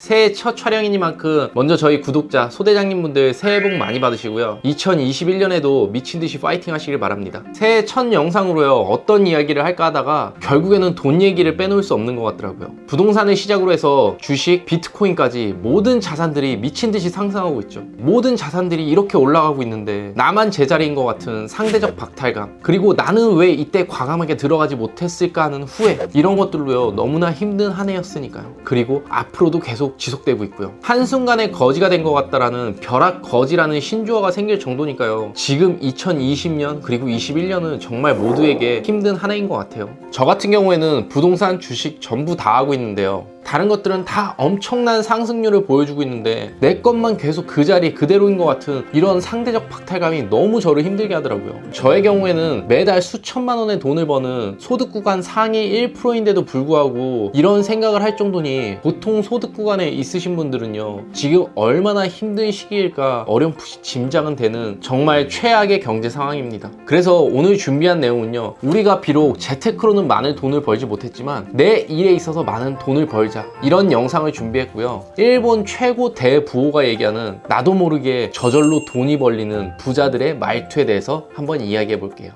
새해 첫 촬영이니만큼 먼저 저희 구독자 소대장님분들 새해 복 많이 받으시고요. 2021년에도 미친듯이 파이팅 하시길 바랍니다. 새해 첫 영상으로요, 어떤 이야기를 할까 하다가 결국에는 돈 얘기를 빼놓을 수 없는 것 같더라고요. 부동산을 시작으로 해서 주식, 비트코인까지 모든 자산들이 미친듯이 상승하고 있죠. 모든 자산들이 이렇게 올라가고 있는데 나만 제자리인 것 같은 상대적 박탈감, 그리고 나는 왜 이때 과감하게 들어가지 못했을까 하는 후회, 이런 것들로요 너무나 힘든 한 해였으니까요. 그리고 앞으로도 계속 지속되고 있고요. 한순간에 거지가 된 것 같다라는 벼락 거지라는 신조어가 생길 정도니까요. 지금 2020년 그리고 21년은 정말 모두에게 힘든 한 해인 것 같아요. 저 같은 경우에는 부동산, 주식 전부 다 하고 있는데요. 다른 것들은 다 엄청난 상승률을 보여주고 있는데 내 것만 계속 그 자리 그대로인 것 같은 이런 상대적 박탈감이 너무 저를 힘들게 하더라고요. 저의 경우에는 매달 수천만 원의 돈을 버는 소득 구간 상위 1%인데도 불구하고 이런 생각을 할 정도니 보통 소득 구간에 있으신 분들은요 지금 얼마나 힘든 시기일까 어렴풋이 짐작은 되는 정말 최악의 경제 상황입니다. 그래서 오늘 준비한 내용은요, 우리가 비록 재테크로는 많은 돈을 벌지 못했지만 내 일에 있어서 많은 돈을 벌자, 이런 영상을 준비했고요. 일본 최고 대부호가 얘기하는 나도 모르게 저절로 돈이 벌리는 부자들의 말투에 대해서 한번 이야기해 볼게요.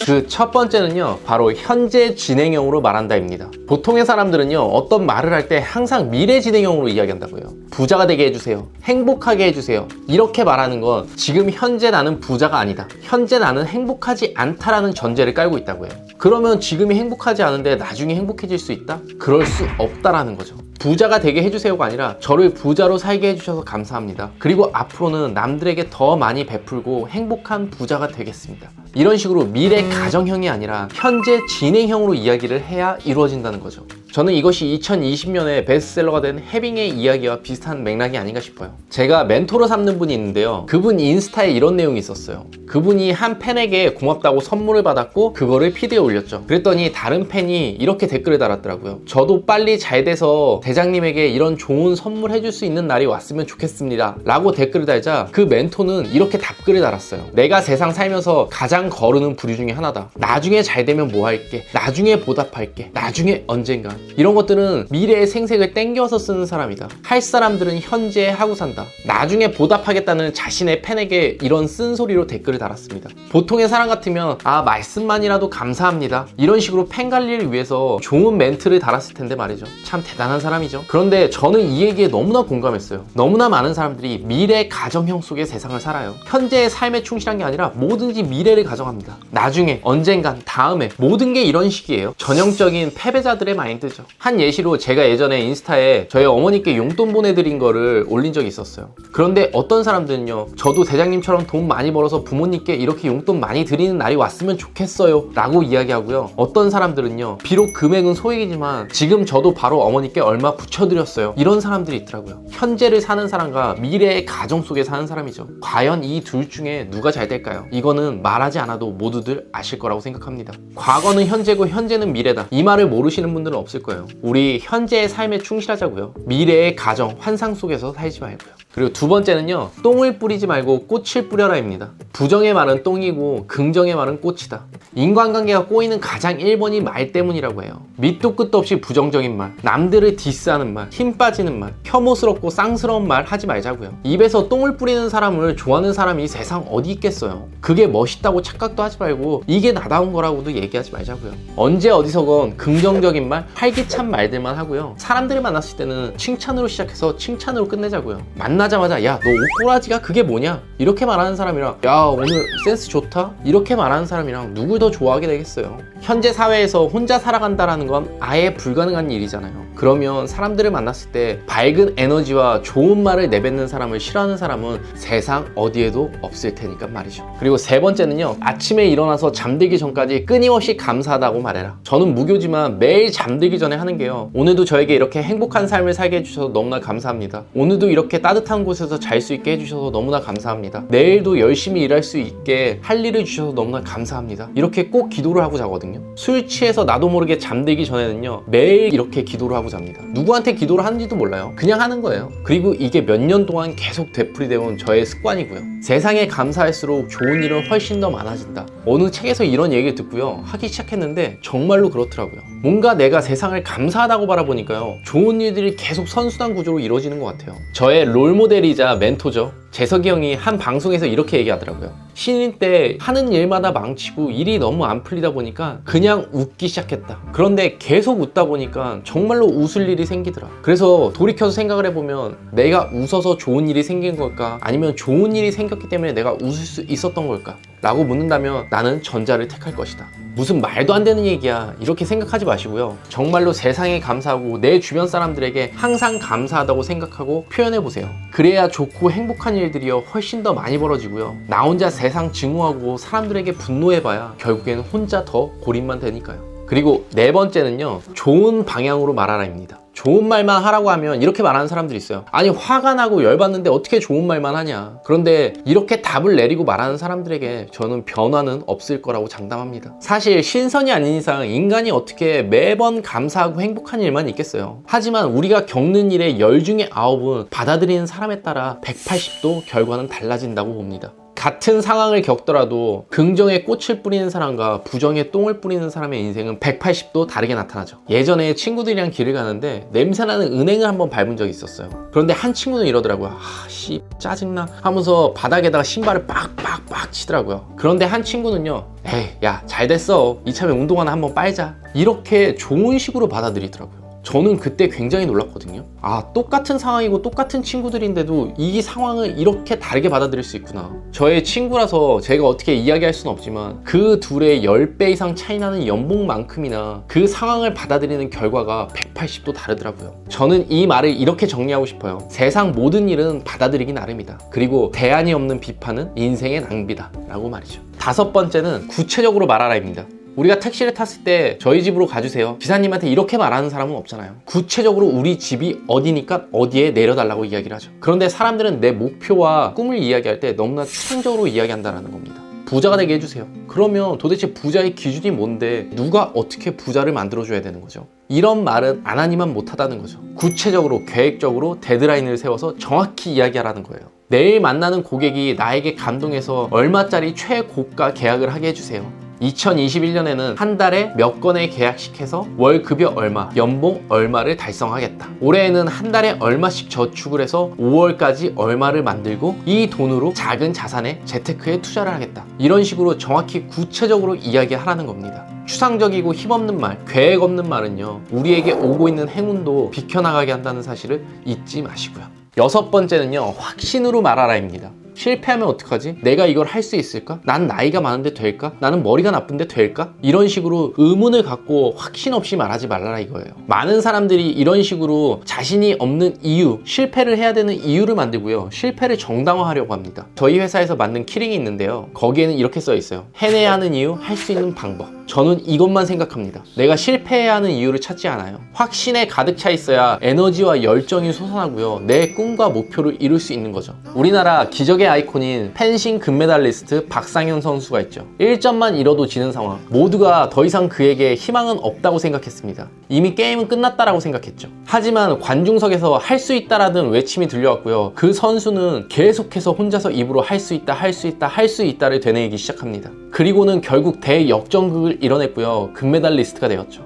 그 첫 번째는요, 바로 현재 진행형으로 말한다입니다. 보통의 사람들은요, 어떤 말을 할 때 항상 미래 진행형으로 이야기한다고요. 부자가 되게 해주세요, 행복하게 해주세요, 이렇게 말하는 건 지금 현재 나는 부자가 아니다, 현재 나는 행복하지 않다라는 전제를 깔고 있다고요. 그러면 지금이 행복하지 않은데 나중에 행복해질 수 있다? 그럴 수 없다라는 거죠. 부자가 되게 해주세요가 아니라 저를 부자로 살게 해주셔서 감사합니다, 그리고 앞으로는 남들에게 더 많이 베풀고 행복한 부자가 되겠습니다, 이런 식으로 미래 가정형이 아니라 현재 진행형으로 이야기를 해야 이루어진다는 거죠. 저는 이것이 2020년에 베스트셀러가 된 해빙의 이야기와 비슷한 맥락이 아닌가 싶어요. 제가 멘토로 삼는 분이 있는데요, 그분 인스타에 이런 내용이 있었어요. 그분이 한 팬에게 고맙다고 선물을 받았고 그거를 피드에 올렸죠. 그랬더니 다른 팬이 이렇게 댓글을 달았더라고요. 저도 빨리 잘 돼서 대장님에게 이런 좋은 선물 해줄 수 있는 날이 왔으면 좋겠습니다 라고 댓글을 달자 그 멘토는 이렇게 답글을 달았어요. 내가 세상 살면서 가장 거르는 부류 중에 하나다. 나중에 잘 되면 뭐 할게, 나중에 보답할게, 나중에 언젠가. 이런 것들은 미래의 생색을 땡겨서 쓰는 사람이다. 할 사람들은 현재 하고 산다. 나중에 보답하겠다는 자신의 팬에게 이런 쓴소리로 댓글을 달았습니다. 보통의 사람 같으면 말씀만이라도 감사합니다, 이런 식으로 팬 관리를 위해서 좋은 멘트를 달았을 텐데 말이죠. 참 대단한 사람이죠. 그런데 저는 이 얘기에 너무나 공감했어요. 너무나 많은 사람들이 미래 가정형 속의 세상을 살아요. 현재의 삶에 충실한 게 아니라 뭐든지 미래를 가정합니다. 나중에, 언젠간, 다음에, 모든 게 이런 식이에요. 전형적인 패배자들의 마인드죠. 한 예시로 제가 예전에 인스타에 저희 어머니께 용돈 보내드린 거를 올린 적이 있었어요. 그런데 어떤 사람들은요, 저도 대장님처럼 돈 많이 벌어서 부모님께 이렇게 용돈 많이 드리는 날이 왔으면 좋겠어요 라고 이야기하고요, 어떤 사람들은요, 비록 금액은 소액이지만 지금 저도 바로 어머니께 얼마 붙여드렸어요, 이런 사람들이 있더라고요. 현재를 사는 사람과 미래의 가정 속에 사는 사람이죠. 과연 이 둘 중에 누가 잘 될까요? 이거는 말하지 않아도 모두들 아실 거라고 생각합니다. 과거는 현재고 현재는 미래다, 이 말을 모르시는 분들은 없을 거예요. 우리 현재의 삶에 충실하자고요. 미래의 가정, 환상 속에서 살지 말고요. 그리고 두 번째는요, 똥을 뿌리지 말고 꽃을 뿌려라입니다. 부정의 말은 똥이고 긍정의 말은 꽃이다. 인간관계가 꼬이는 가장 1번이 말 때문이라고 해요. 밑도 끝도 없이 부정적인 말, 남들을 디스하는 말, 힘 빠지는 말, 혐오스럽고 쌍스러운 말 하지 말자고요. 입에서 똥을 뿌리는 사람을 좋아하는 사람이 세상 어디 있겠어요. 그게 멋있다고 착각도 하지 말고 이게 나다운 거라고도 얘기하지 말자고요. 언제 어디서건 긍정적인 말, 활기찬 말들만 하고요. 사람들을 만났을 때는 칭찬으로 시작해서 칭찬으로 끝내자고요. 만나자마자 야, 너 옷꼬라지가 그게 뭐냐? 이렇게 말하는 사람이랑 야, 오늘 센스 좋다? 이렇게 말하는 사람이랑 누굴 더 좋아하게 되겠어요? 현재 사회에서 혼자 살아간다라는 건 아예 불가능한 일이잖아요. 그러면 사람들을 만났을 때 밝은 에너지와 좋은 말을 내뱉는 사람을 싫어하는 사람은 세상 어디에도 없을 테니까 말이죠. 그리고 세 번째는요, 아침에 일어나서 잠들기 전까지 끊임없이 감사하다고 말해라. 저는 무교지만 매일 잠들기 전에 하는 게요, 오늘도 저에게 이렇게 행복한 삶을 살게 해주셔서 너무나 감사합니다, 오늘도 이렇게 따뜻한 따뜻한 곳에서 잘 수 있게 해주셔서 너무나 감사합니다. 내일도 열심히 일할 수 있게 할 일을 주셔서 너무나 감사합니다. 이렇게 꼭 기도를 하고 자거든요. 술 취해서 나도 모르게 잠들기 전에는요, 매일 이렇게 기도를 하고 잡니다. 누구한테 기도를 하는지도 몰라요. 그냥 하는 거예요. 그리고 이게 몇 년 동안 계속 되풀이되어 온 저의 습관이고요. 세상에 감사할수록 좋은 일은 훨씬 더 많아진다. 어느 책에서 이런 얘기를 듣고요, 하기 시작했는데 정말로 그렇더라고요. 뭔가 내가 세상을 감사하다고 바라보니까요, 좋은 일들이 계속 선순환 구조로 이루어지는 것 같아요. 저의 롤모델이자 멘토죠. 재석이 형이 한 방송에서 이렇게 얘기하더라고요. 신인 때 하는 일마다 망치고 일이 너무 안 풀리다 보니까 그냥 웃기 시작했다. 그런데 계속 웃다 보니까 정말로 웃을 일이 생기더라. 그래서 돌이켜서 생각을 해보면 내가 웃어서 좋은 일이 생긴 걸까? 아니면 좋은 일이 생겼기 때문에 내가 웃을 수 있었던 걸까? 라고 묻는다면 나는 전자를 택할 것이다. 무슨 말도 안 되는 얘기야, 이렇게 생각하지 마시고요. 정말로 세상에 감사하고 내 주변 사람들에게 항상 감사하다고 생각하고 표현해보세요. 그래야 좋고 행복한 일들이요 훨씬 더 많이 벌어지고요. 나 혼자 세상 증오하고 사람들에게 분노해봐야 결국에는 혼자 더 고립만 되니까요. 그리고 네 번째는요, 좋은 방향으로 말하라입니다. 좋은 말만 하라고 하면 이렇게 말하는 사람들이 있어요. 아니, 화가 나고 열받는데 어떻게 좋은 말만 하냐. 그런데 이렇게 답을 내리고 말하는 사람들에게 저는 변화는 없을 거라고 장담합니다. 사실 신선이 아닌 이상 인간이 어떻게 매번 감사하고 행복한 일만 있겠어요. 하지만 우리가 겪는 일의 10 중에 9은 받아들이는 사람에 따라 180도 결과는 달라진다고 봅니다. 같은 상황을 겪더라도 긍정의 꽃을 뿌리는 사람과 부정의 똥을 뿌리는 사람의 인생은 180도 다르게 나타나죠. 예전에 친구들이랑 길을 가는데 냄새나는 은행을 한번 밟은 적이 있었어요. 그런데 한 친구는 이러더라고요. 씨 짜증나 하면서 바닥에다가 신발을 빡빡빡 치더라고요. 그런데 한 친구는요, 에이 야 잘됐어, 이참에 운동화나 한번 빨자, 이렇게 좋은 식으로 받아들이더라고요. 저는 그때 굉장히 놀랐거든요. 아, 똑같은 상황이고 똑같은 친구들인데도 이 상황을 이렇게 다르게 받아들일 수 있구나. 저의 친구라서 제가 어떻게 이야기할 수는 없지만 그 둘의 10배 이상 차이 나는 연봉만큼이나 그 상황을 받아들이는 결과가 180도 다르더라고요. 저는 이 말을 이렇게 정리하고 싶어요. 세상 모든 일은 받아들이기 나름이다. 그리고 대안이 없는 비판은 인생의 낭비다 라고 말이죠. 다섯 번째는 구체적으로 말하라입니다. 우리가 택시를 탔을 때 저희 집으로 가주세요, 기사님한테 이렇게 말하는 사람은 없잖아요. 구체적으로 우리 집이 어디니까 어디에 내려달라고 이야기를 하죠. 그런데 사람들은 내 목표와 꿈을 이야기할 때 너무나 추상적으로 이야기한다는 겁니다. 부자가 되게 해주세요. 그러면 도대체 부자의 기준이 뭔데 누가 어떻게 부자를 만들어줘야 되는 거죠? 이런 말은 안 하니만 못하다는 거죠. 구체적으로 계획적으로 데드라인을 세워서 정확히 이야기하라는 거예요. 내일 만나는 고객이 나에게 감동해서 얼마짜리 최고가 계약을 하게 해주세요. 2021년에는 한 달에 몇 건의 계약씩 해서 월 급여 얼마, 연봉 얼마를 달성하겠다. 올해에는 한 달에 얼마씩 저축을 해서 5월까지 얼마를 만들고 이 돈으로 작은 자산에 재테크에 투자를 하겠다. 이런 식으로 정확히 구체적으로 이야기하라는 겁니다. 추상적이고 힘없는 말, 계획 없는 말은요, 우리에게 오고 있는 행운도 비켜나가게 한다는 사실을 잊지 마시고요. 여섯 번째는요, 확신으로 말하라입니다. 실패하면 어떡하지? 내가 이걸 할 수 있을까? 난 나이가 많은데 될까? 나는 머리가 나쁜데 될까? 이런 식으로 의문을 갖고 확신 없이 말하지 말라라 이거예요. 많은 사람들이 이런 식으로 자신이 없는 이유, 실패를 해야 되는 이유를 만들고요, 실패를 정당화하려고 합니다. 저희 회사에서 만든 키링이 있는데요, 거기에는 이렇게 써 있어요. 해내야 하는 이유, 할 수 있는 방법. 저는 이것만 생각합니다. 내가 실패해야 하는 이유를 찾지 않아요. 확신에 가득 차 있어야 에너지와 열정이 솟아나고요, 내 꿈과 목표를 이룰 수 있는 거죠. 우리나라 기적의 아이콘인 펜싱 금메달리스트 박상현 선수가 있죠. 1점만 잃어도 지는 상황, 모두가 더 이상 그에게 희망은 없다고 생각했습니다. 이미 게임은 끝났다라고 생각했죠. 하지만 관중석에서 할 수 있다라는 외침이 들려왔고요, 그 선수는 계속해서 혼자서 입으로 할 수 있다, 할 수 있다, 할 수 있다를 되뇌이기 시작합니다. 그리고는 결국 대역전극을 이뤄냈고요, 금메달리스트가 되었죠.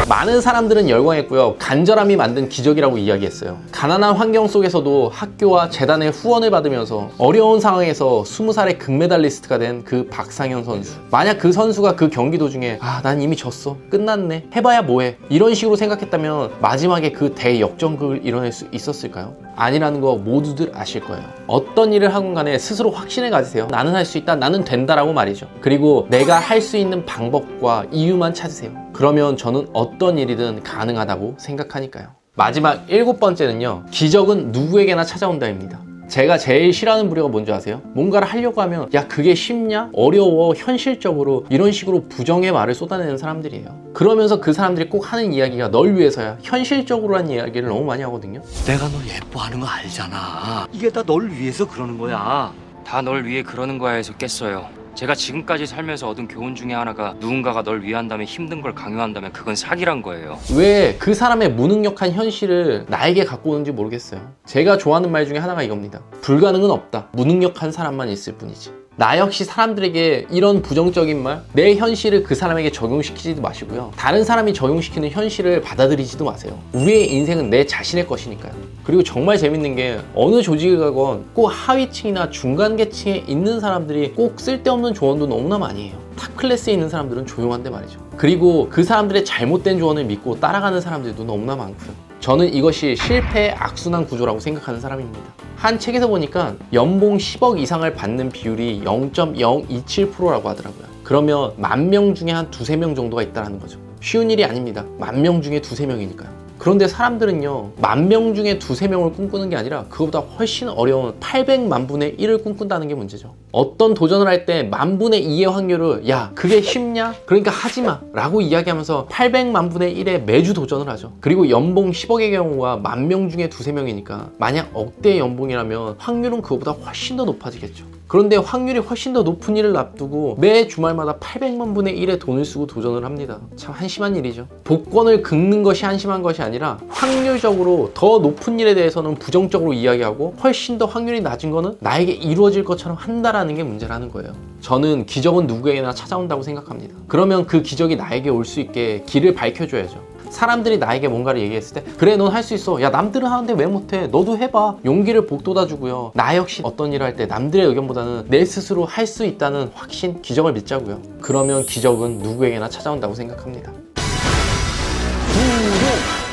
많은 사람들은 열광했고요, 간절함이 만든 기적이라고 이야기했어요. 가난한 환경 속에서도 학교와 재단의 후원을 받으면서 어려운 상황에서 20살의 금메달리스트가 된 그 박상현 선수. 만약 그 선수가 그 경기 도중에 난 이미 졌어, 끝났네, 해봐야 뭐해, 이런 식으로 생각했다면 마지막에 그 대역전극을 이뤄낼 수 있었을까요? 아니라는 거 모두들 아실 거예요. 어떤 일을 하건 간에 스스로 확신을 가지세요. 나는 할 수 있다, 나는 된다라고 말이죠. 그리고 내가 할 수 있는 방법과 이유만 찾으세요. 그러면 저는 어떤 일이든 가능하다고 생각하니까요. 마지막 7번째는요. 기적은 누구에게나 찾아온다입니다. 제가 제일 싫어하는 부류가 뭔지 아세요? 뭔가를 하려고 하면 야 그게 쉽냐? 어려워 현실적으로 이런 식으로 부정의 말을 쏟아내는 사람들이에요. 그러면서 그 사람들이 꼭 하는 이야기가 널 위해서야. 현실적으로 한 이야기를 너무 많이 하거든요. 내가 널 예뻐하는 거 알잖아. 이게 다 널 위해서 그러는 거야. 다 널 위해 그러는 거야 해서 깼어요. 제가 지금까지 살면서 얻은 교훈 중에 하나가 누군가가 널 위한다면 힘든 걸 강요한다면 그건 사기란 거예요. 왜 그 사람의 무능력한 현실을 나에게 갖고 오는지 모르겠어요. 제가 좋아하는 말 중에 하나가 이겁니다. 불가능은 없다. 무능력한 사람만 있을 뿐이지. 나 역시 사람들에게 이런 부정적인 말, 내 현실을 그 사람에게 적용시키지도 마시고요. 다른 사람이 적용시키는 현실을 받아들이지도 마세요. 우리의 인생은 내 자신의 것이니까요. 그리고 정말 재밌는 게 어느 조직에 가건 꼭 하위층이나 중간 계층에 있는 사람들이 꼭 쓸데없는 조언도 너무나 많이 해요. 탑 클래스에 있는 사람들은 조용한데 말이죠. 그리고 그 사람들의 잘못된 조언을 믿고 따라가는 사람들도 너무나 많고요. 저는 이것이 실패의 악순환 구조라고 생각하는 사람입니다. 한 책에서 보니까 연봉 10억 이상을 받는 비율이 0.027%라고 하더라고요. 그러면 10,000명 중에 한 2~3명 정도가 있다는 거죠. 쉬운 일이 아닙니다. 10,000명 중에 2~3명이니까요. 그런데 사람들은요 10,000명 중에 2~3명을 꿈꾸는 게 아니라 그거보다 훨씬 어려운 800만 분의 1을 꿈꾼다는 게 문제죠. 어떤 도전을 할 때 10,000분의 2의 확률을 야 그게 쉽냐? 그러니까 하지마 라고 이야기하면서 800만 분의 1에 매주 도전을 하죠. 그리고 연봉 10억의 경우가 10,000명 중에 2~3명이니까 만약 억대의 연봉이라면 확률은 그거보다 훨씬 더 높아지겠죠. 그런데 확률이 훨씬 더 높은 일을 앞두고 매 주말마다 800만 분의 1의 돈을 쓰고 도전을 합니다. 참 한심한 일이죠. 복권을 긁는 것이 한심한 것이 아니라 확률적으로 더 높은 일에 대해서는 부정적으로 이야기하고 훨씬 더 확률이 낮은 거는 나에게 이루어질 것처럼 한다라는 게 문제라는 거예요. 저는 기적은 누구에게나 찾아온다고 생각합니다. 그러면 그 기적이 나에게 올 수 있게 길을 밝혀줘야죠. 사람들이 나에게 뭔가를 얘기했을 때 그래 넌 할 수 있어. 야 남들은 하는데 왜 못해? 너도 해봐. 용기를 북돋아주고요. 나 역시 어떤 일을 할 때 남들의 의견보다는 내 스스로 할 수 있다는 확신, 기적을 믿자고요. 그러면 기적은 누구에게나 찾아온다고 생각합니다.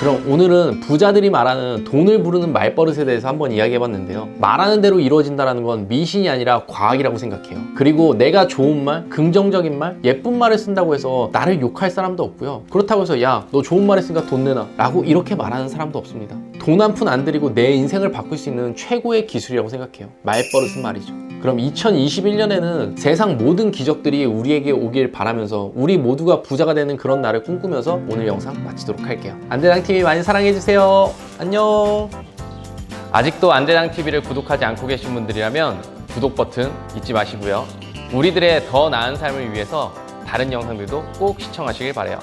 그럼 오늘은 부자들이 말하는 돈을 부르는 말버릇에 대해서 한번 이야기해봤는데요. 말하는 대로 이루어진다는 건 미신이 아니라 과학이라고 생각해요. 그리고 내가 좋은 말, 긍정적인 말, 예쁜 말을 쓴다고 해서 나를 욕할 사람도 없고요. 그렇다고 해서 야, 너 좋은 말 했으니까 돈 내놔 라고 이렇게 말하는 사람도 없습니다. 돈 한 푼 안 들이고 내 인생을 바꿀 수 있는 최고의 기술이라고 생각해요. 말버릇은 말이죠. 그럼 2021년에는 세상 모든 기적들이 우리에게 오길 바라면서 우리 모두가 부자가 되는 그런 날을 꿈꾸면서 오늘 영상 마치도록 할게요. 안대장TV 많이 사랑해주세요. 안녕. 아직도 안대장TV를 구독하지 않고 계신 분들이라면 구독 버튼 잊지 마시고요. 우리들의 더 나은 삶을 위해서 다른 영상들도 꼭 시청하시길 바라요.